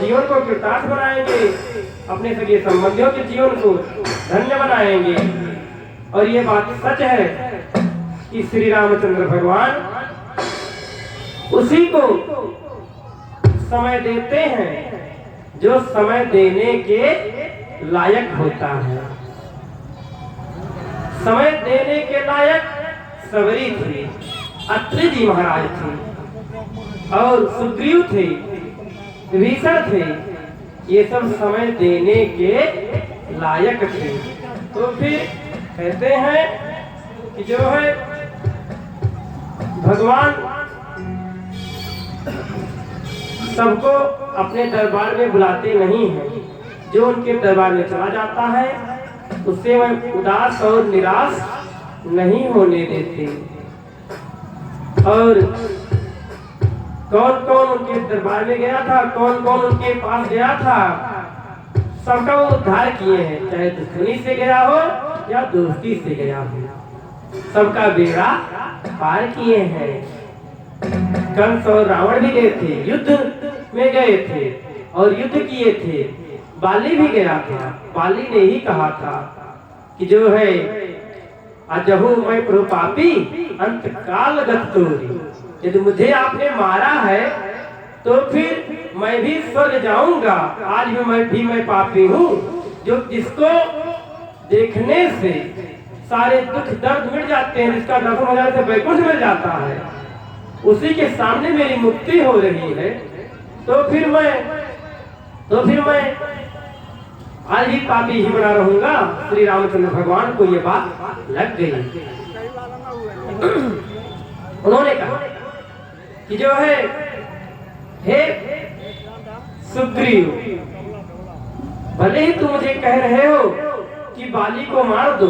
जीवन को कृतार्थ बनाएंगे, अपने सगे संबंधियों के जीवन को धन्य बनाएंगे। और ये बात सच है कि श्री रामचंद्र भगवान उसी को समय देते हैं जो समय देने के लायक होता है। समय देने के लायक सबरी थे, अत्रि जी महाराज थे और सुग्रीव थे, विभीषण थे। ये सब समय देने के लायक थे। तो फिर कहते हैं कि जो है भगवान सबको अपने दरबार में बुलाते नहीं हैं। जो उनके दरबार में चला जाता है उससे वह उदास और निराश नहीं होने देते। और कौन कौन उनके दरबार में गया था, कौन कौन उनके पास गया था, सबका वो उद्धार किए हैं। चाहे दुश्मनी से गया हो या दोस्ती से गया हो, सबका बेड़ा पार किए हैं। कंस और रावण भी गए थे, युद्ध में गए थे और युद्ध किए थे। बाली भी गया था। बाली ने ही कहा था कि जो है अजहू मैं प्रभु पापी अंत काल गतोरी, यदि मुझे आपने मारा है तो फिर मैं भी स्वर्ग जाऊंगा। आज भी मैं पापी हूँ, जो जिसको देखने से सारे दुख दर्द मिट जाते हैं, जिसका दर्शन हो जाने से वैकुंठ मिल जाता है, उसी के सामने मेरी मुक्ति हो रही है। तो फिर मैं आज भी पापी ही बना रहूंगा। श्री रामचंद्र भगवान को ये बात लग गई। उन्होंने कहा कि जो है हे सुग्रीव, भले ही तुम मुझे कह रहे हो कि बाली को मार दो,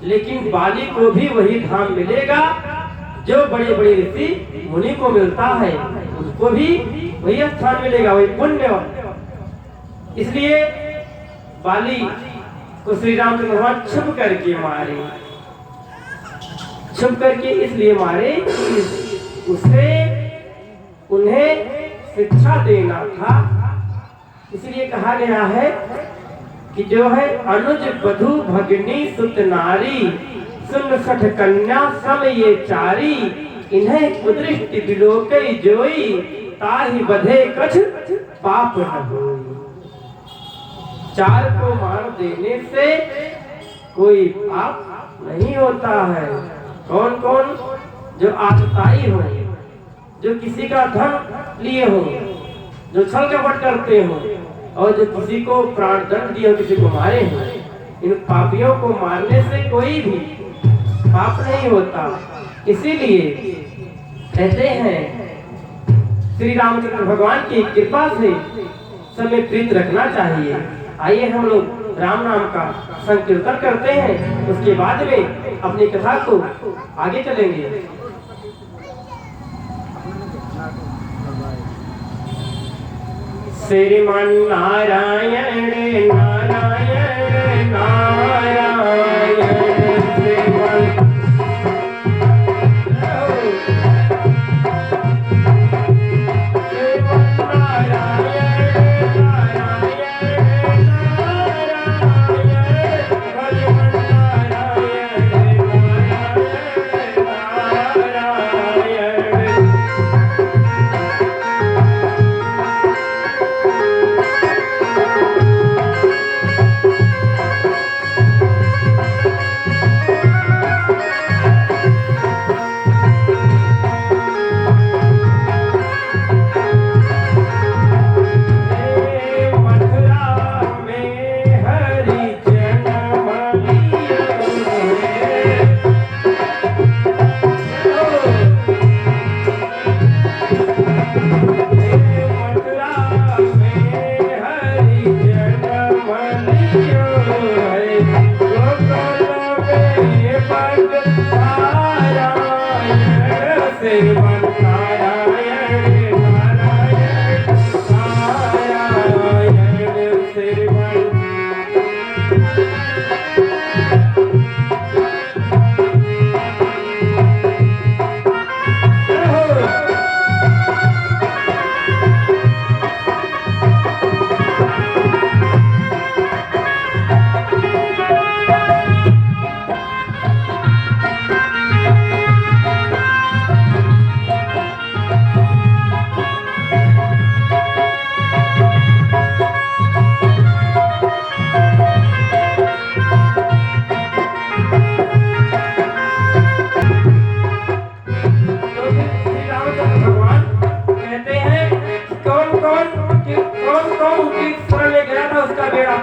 लेकिन बाली को भी वही धाम मिलेगा जो बड़े बड़े ऋषि मुनि को मिलता है। उसको भी वही स्थान मिलेगा, वही पुण्य। इसलिए बाली को श्री रामचंद्र भगवान छुप करके मारे। छुप करके इसलिए मारे उसे उन्हें शिक्षा देना था। इसलिए कहा गया है कि जो है अनुज बधु भगनी सुत नारी, सुन सठ कन्या सम ये चारी, इन्हें कुदृष्टि बिलोकई जोई, ताहि बधे कछ पाप न होई। चार को मार देने से कोई पाप नहीं होता है। कौन कौन? जो आतताई हो, जो किसी का धन लिए हो, जो छल कपट करते हो और जो किसी को प्राण दंड दिए हो, किसी को मारे हो, इन पापियों को मारने से कोई भी पाप नहीं होता। इसीलिए कहते हैं श्री रामचंद्र भगवान की कृपा से समय प्रीत रखना चाहिए। आइए हम लोग राम नाम का संकीर्तन करते हैं, उसके बाद में अपनी कथा को आगे चलेंगे। श्रीमान नारायण नारायण नारायण, श्रीमान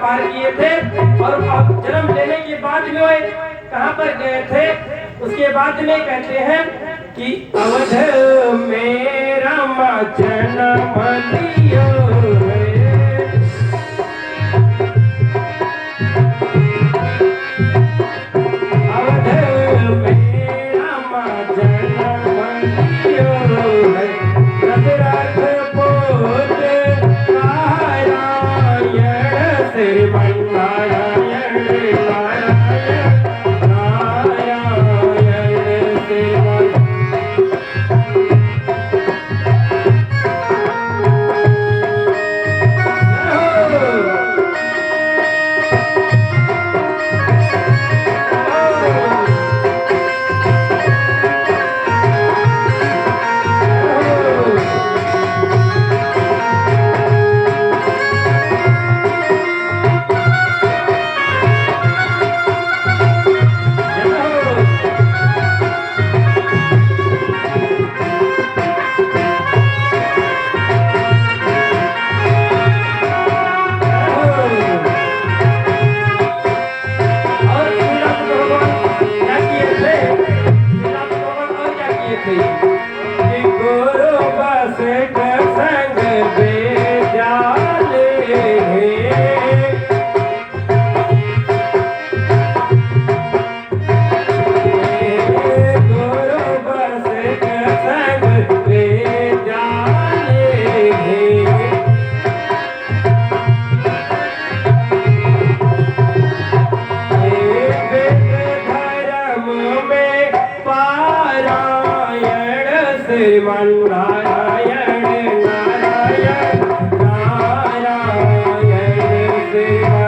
पार किए थे और जन्म लेने के बाद में वे कहाँ पर गए थे। उसके बाद में कहते हैं कि अवध में राम जन्म लियो है, अवध में राम जन्म लियो है, दशरथ पुत्र नारायण श्रीमन्नारायण श्रीमन्नारायण नारायण नारायण श्रीमन्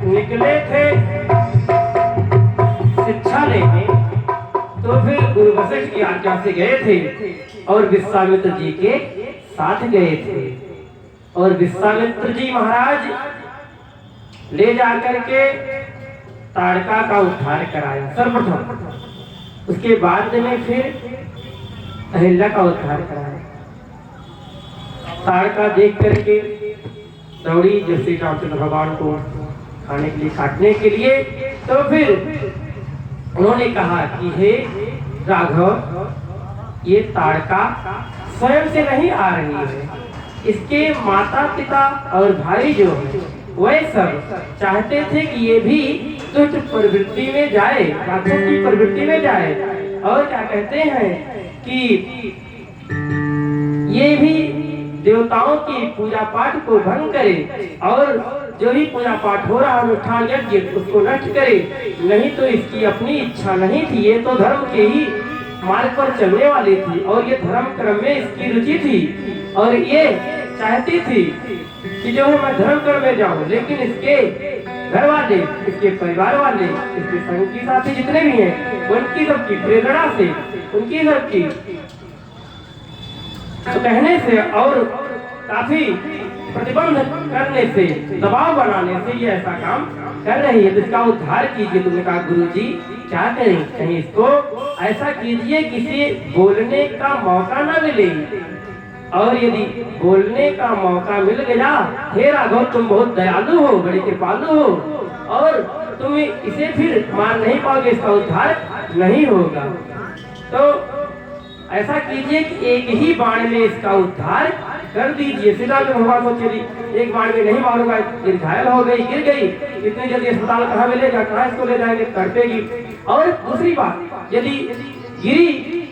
निकले थे शिक्षा लेने, तो फिर गुरु वशिष्ठ की आज्ञा से गए थे और विश्वामित्र जी के साथ गए थे। और विश्वामित्र जी महाराज ले जाकर के ताड़का का उद्धार कराया सर्वप्रथम, उसके बाद में फिर अहिल्या का उद्धार कराया। ताड़का देख करके दौड़ी जैसे रामचंद्र भगवान को खाने के लिए काटने के लिए, तो फिर उन्होंने कहा कि हे राघव, ये ताड़का स्वयं से नहीं आ रही है, इसके माता पिता और भाई जो है वह सब चाहते थे कि ये भी दुष्ट प्रवृत्ति में जाए, राक्षस की प्रवृत्ति में जाए, और क्या कहते हैं कि ये भी देवताओं की पूजा पाठ को भंग करे और जो भी पूजा पाठ हो रहा अनुष्ठान यज्ञ उसको नष्ट करे। नहीं तो इसकी अपनी इच्छा नहीं थी, ये तो धर्म के ही मार्ग पर चलने वाली थी और ये धर्म क्रम में इसकी रुचि थी और ये चाहती थी कि जो है मैं धर्म क्रम में जाऊं, लेकिन इसके घर वाले, इसके परिवार वाले, इसके संगी साथी जितने भी हैं उनकी सबकी प्रेरणा से, उनकी सबकी तो कहने से और काफी प्रतिबंध करने से, दबाव बनाने से ये ऐसा काम कर रही है, तो इसका उद्धार कीजिए। तुमने कहा गुरुजी क्या करें, कहीं इसको ऐसा कीजिए किसी बोलने का मौका ना मिले, और यदि बोलने का मौका मिल गया, हे राघव तुम बहुत दयालु हो, बड़े कृपालु हो और तुम इसे फिर मार नहीं पाओगे, इसका उद्धार नहीं होगा। तो ऐसा कीजिए कि एक ही बाण में इसका उद्धार कर दीजिए। सीता के भगवान सोचे एक बाण में नहीं मारूंगा, ये घायल हो गई, गिर गई, इतनी जल्दी अस्पताल कहाँ मिलेगा, कहाँ इसको ले जाएंगे, तड़पेगी। और दूसरी बात, यदि गिरी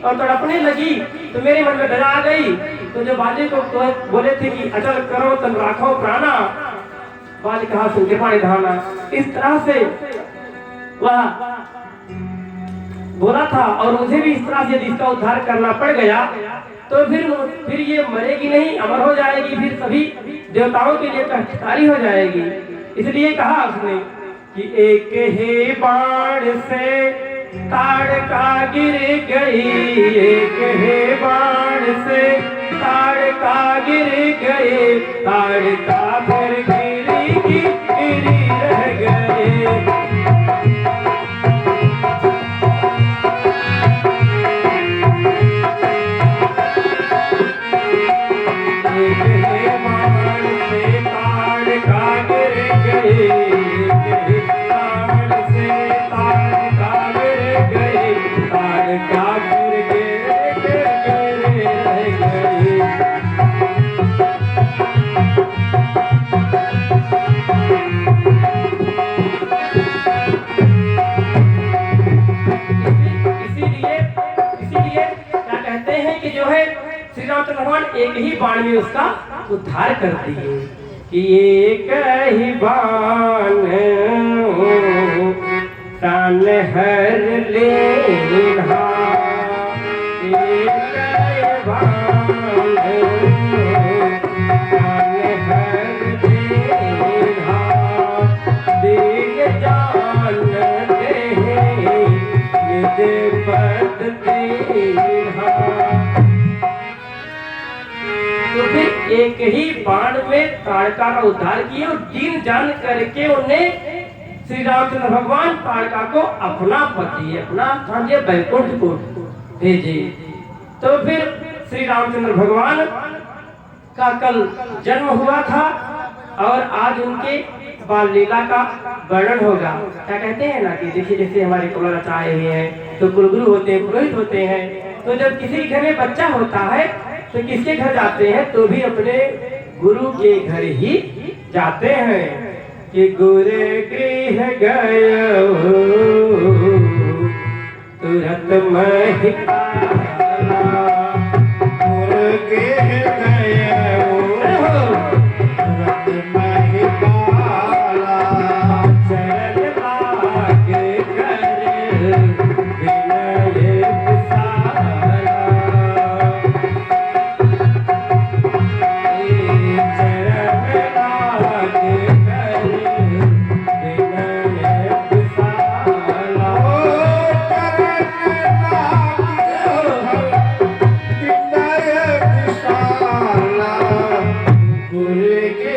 और तड़पने लगी तो मेरे मन में डर आ गई। तो जो बाजे को तो बोले थे कि अचल करो तन राखो प्राणा, बाज कहा सुन के पानी धाना, इस तरह से वह बोला था। और मुझे भी इस तरह से यदि इसका उद्धार करना पड़ गया तो फिर ये मरेगी नहीं, अमर हो जाएगी, फिर सभी देवताओं के लिए कष्टकारी हो जाएगी। इसलिए कहा उसने कि एक ही बाण से ताड़का गिर गई, एक ही बाण से ताड़का गिर गए, ताड़का फिर गिरी रह गए। भगवान एक ही बाण में उसका उद्धार कर दिए कि एक ही बाण प्राण हर लेना, एक ही बाण प्राण हर लेना, दीन जान दे निज पद देहा। तो फिर एक ही बाण में ताड़का का उद्धार किया और दीन जान करके उन्हें श्री रामचंद्र भगवान ताड़का को अपना पति, अपना स्थान दिया, बैकुंठ को भेजे। तो फिर श्री रामचंद्र भगवान का कल जन्म हुआ था और आज उनके बाल लीला का वर्णन होगा। क्या कहते हैं ना कि देखिए जैसे हमारे कुलरच आए हुए हैं तो कुलगुरु होते हैं, पुरोहित होते हैं। तो जब किसी घर में बच्चा होता है तो किसके घर जाते हैं, तो भी अपने गुरु के घर ही जाते हैं कि गुरु गृह गए तुरंत महिपाला, गुरु गृह गए तुरंत महिपाला, चरण लाग कर विनय विशाला, गुरु के